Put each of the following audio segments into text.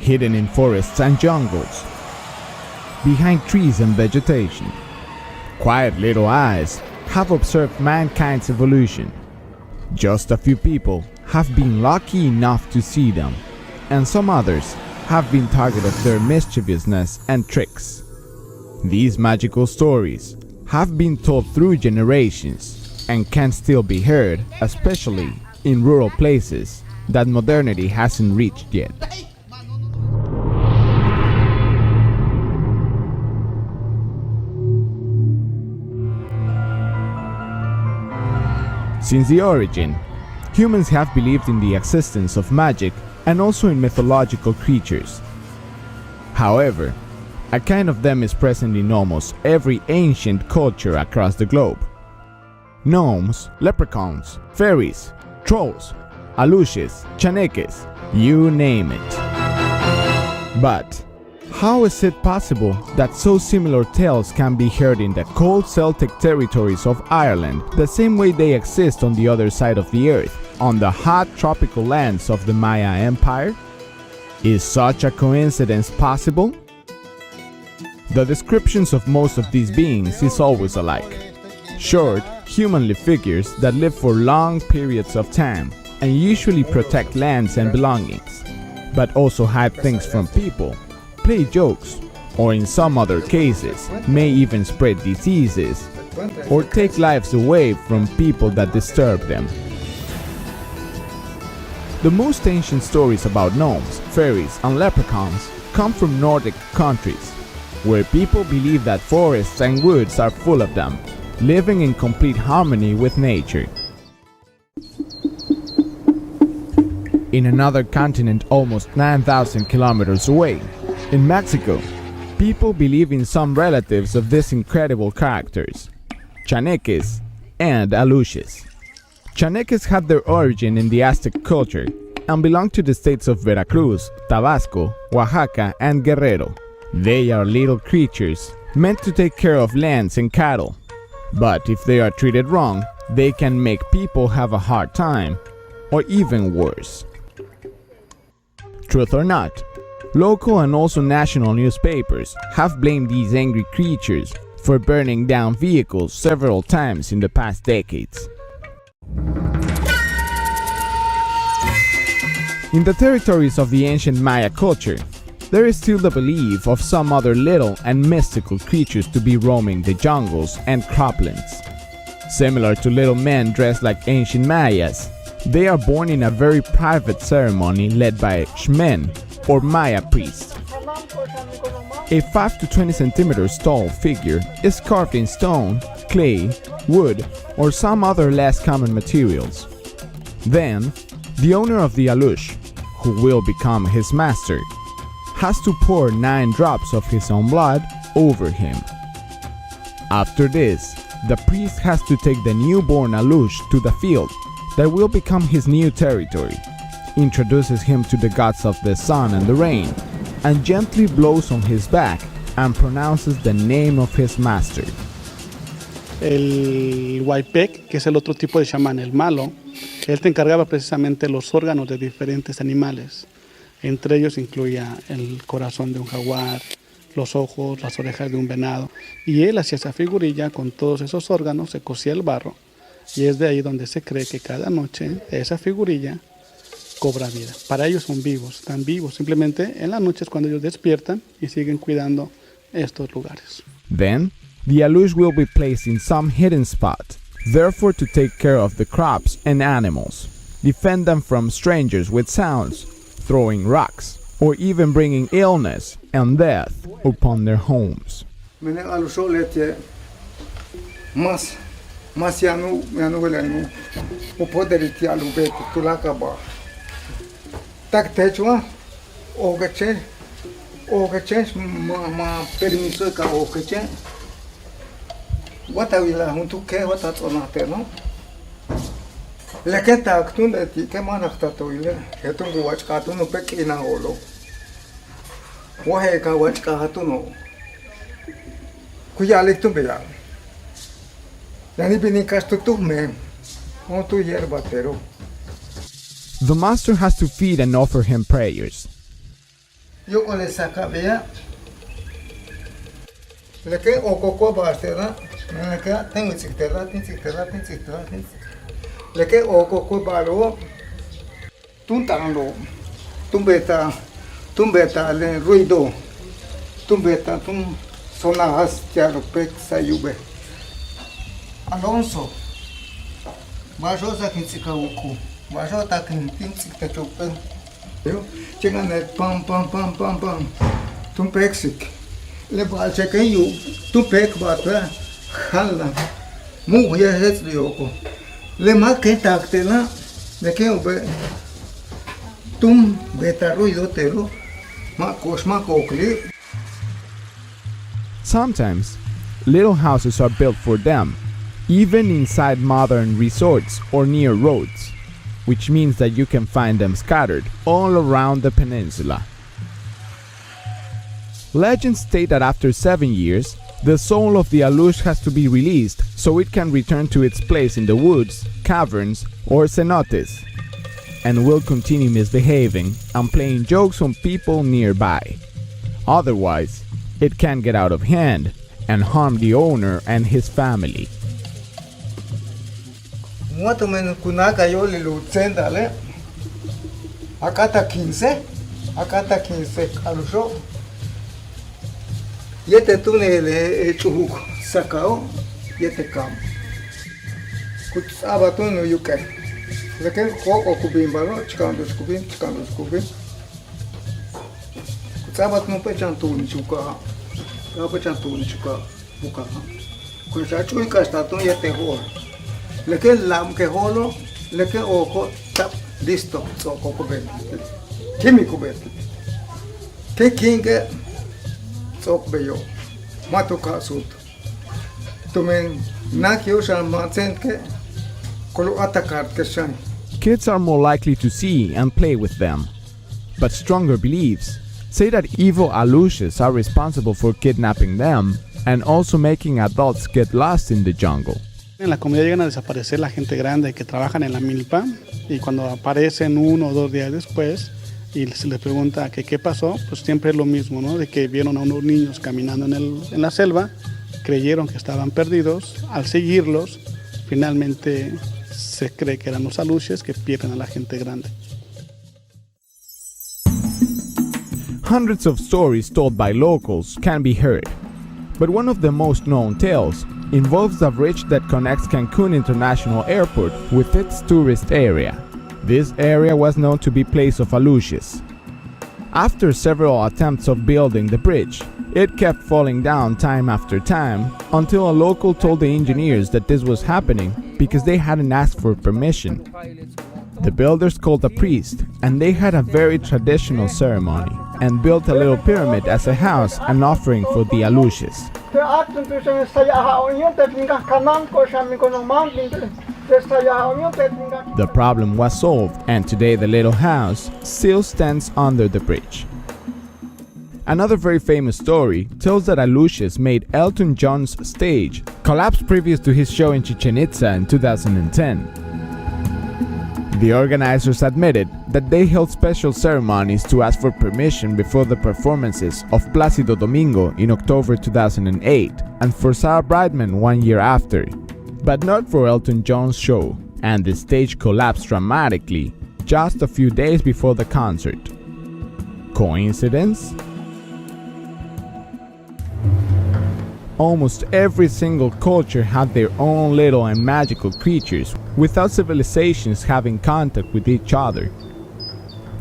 hidden in forests and jungles, behind trees and vegetation. Quiet little eyes have observed mankind's evolution. Just a few people have been lucky enough to see them, and some others have been target of their mischievousness and tricks. These magical stories have been told through generations and can still be heard, especially in rural places that modernity hasn't reached yet. Since the origin, humans have believed in the existence of magic and also in mythological creatures. However, a kind of them is present in almost every ancient culture across the globe. Gnomes, leprechauns, fairies, trolls, Aluxes, chaneques, you name it. But how is it possible that so similar tales can be heard in the cold Celtic territories of Ireland the same way they exist on the other side of the earth, on the hot tropical lands of the Maya Empire? Is such a coincidence possible? The descriptions of most of these beings is always alike. Short, humanly figures that live for long periods of time and usually protect lands and belongings, but also hide things from people, play jokes, or in some other cases may even spread diseases or take lives away from people that disturb them. The most ancient stories about gnomes, fairies, and leprechauns come from Nordic countries, where people believe that forests and woods are full of them, living in complete harmony with nature. In another continent almost 9,000 kilometers away, in Mexico, people believe in some relatives of these incredible characters, chaneques and Aluxes. Chaneques had their origin in the Aztec culture and belong to the states of Veracruz, Tabasco, Oaxaca, and Guerrero. They are little creatures meant to take care of lands and cattle, but if they are treated wrong, they can make people have a hard time, or even worse. Truth or not, local and also national newspapers have blamed these angry creatures for burning down vehicles several times in the past decades. In the territories of the ancient Maya culture, there is still the belief of some other little and mystical creatures to be roaming the jungles and croplands. Similar to little men dressed like ancient Mayas, they are born in a very private ceremony led by shmen or Maya priests. A 5 to 20 centimeters tall figure is carved in stone, clay, wood, or some other less common materials. Then, the owner of the Aluxe, who will become his master, has to pour 9 drops of his own blood over him. After this, the priest has to take the newborn Aluxe to the field that will become his new territory, introduces him to the gods of the sun and the rain, and gently blows on his back and pronounces the name of his master. El huaypec, que es el otro tipo de chamán, el malo, él te encargaba precisamente los órganos de diferentes animales. Entre ellos incluía el corazón de un jaguar, los ojos, las orejas de un venado. Y él hacía esa figurilla con todos esos órganos, se cosía el barro. Y es de ahí donde se cree que cada noche esa figurilla cobra vida. Para ellos son vivos, están vivos. Simplemente en las noches cuando ellos despiertan y siguen cuidando estos lugares. Then, the Aluxe will be placed in some hidden spot, therefore to take care of the crops and animals, defend them from strangers with sounds, throwing rocks, or even bringing illness and death upon their homes. The master has to feed and offer him prayers. Yo con esa cabella. Le que o coco bastera, le que tengo citera. Le que o coco balo, tuntalo, tumbeta le ruido, tumbeta tum sonas ya lo pec sayube. Alonso, bajo sa kintsika uku, bajo ta kintsika chopen. Yo, llegan el pam, tum pexic. Le balce que yo, tu pec bata, jala, muy ya es loco. Le más que tactela, le que ube, tum beta ruido tero, macos macocli. Sometimes, little houses are built for them, even inside modern resorts or near roads, which means that you can find them scattered all around the peninsula. Legends state that after 7 years, the soul of the Aluxe has to be released so it can return to its place in the woods, caverns, or cenotes, and will continue misbehaving and playing jokes on people nearby. Otherwise, it can get out of hand and harm the owner and his family. Muato men kunaka yo le lutsenda le. Akata 15 alusho. Yete tunele chuhuk sakao yete kam. Kutsaba tunu yuke. Leke ko kubim balo chikando kubim. Kutsaba tunu pechan tunu chuka. Ya pechan tunu chuka buka. Kusa chui kasta tunu yete ho. Leke lam ke holo leke oko tap listo soko kubem. Kimi kubem. Ke kinge sok beyo matuka sut tumen nakyo shan matsenke kolo atakart keshan. Kids are more likely to see and play with them, but stronger beliefs say that evil Aluxes are responsible for kidnapping them and also making adults get lost in the jungle. En la comunidad llegan a desaparecer la gente grande que trabajan en la milpa y cuando aparecen 1 o 2 días después y se les pregunta que qué pasó, pues siempre es lo mismo, ¿no? De que vieron a unos niños caminando en la selva, creyeron que estaban perdidos, al seguirlos, finalmente se cree que eran los Aluxes que pierden a la gente grande. Hundreds of stories told by locals can be heard, but one of the most known tales involves a bridge that connects Cancun International Airport with its tourist area. This area was known to be place of Aluxes. After several attempts of building the bridge, it kept falling down time after time until a local told the engineers that this was happening because they hadn't asked for permission. The builders called a priest and they had a very traditional ceremony and built a little pyramid as a house and offering for the Aluxes. The problem was solved and today the little house still stands under the bridge. Another very famous story tells that Aluxes made Elton John's stage collapse previous to his show in Chichen Itza in 2010. The organizers admitted that they held special ceremonies to ask for permission before the performances of Plácido Domingo in October 2008 and for Sarah Brightman 1 year after, but not for Elton John's show, and the stage collapsed dramatically just a few days before the concert. Coincidence? Almost every single culture had their own little and magical creatures without civilizations having contact with each other.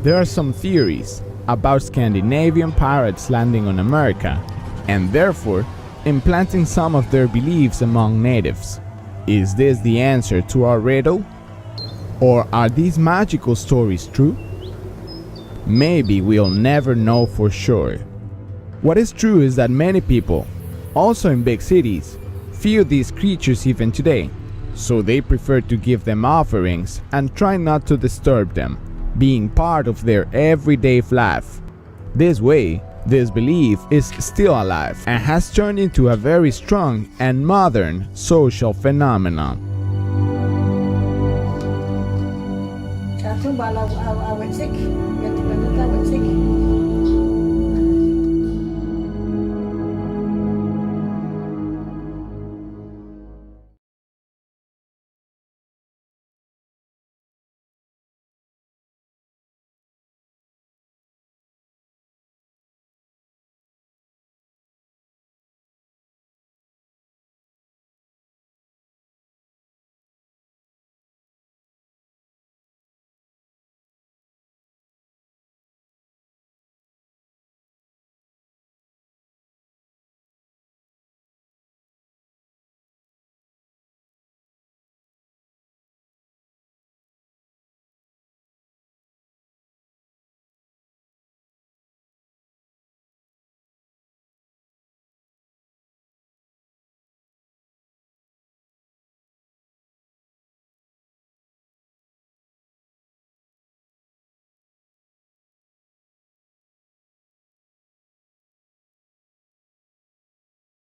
There are some theories about Scandinavian pirates landing on America and therefore implanting some of their beliefs among natives. Is this the answer to our riddle? Or are these magical stories true? Maybe we'll never know for sure. What is true is that many people, also in big cities, fear these creatures even today, so they prefer to give them offerings and try not to disturb them, being part of their everyday life. This way, this belief is still alive and has turned into a very strong and modern social phenomenon. Satu bala awet sik,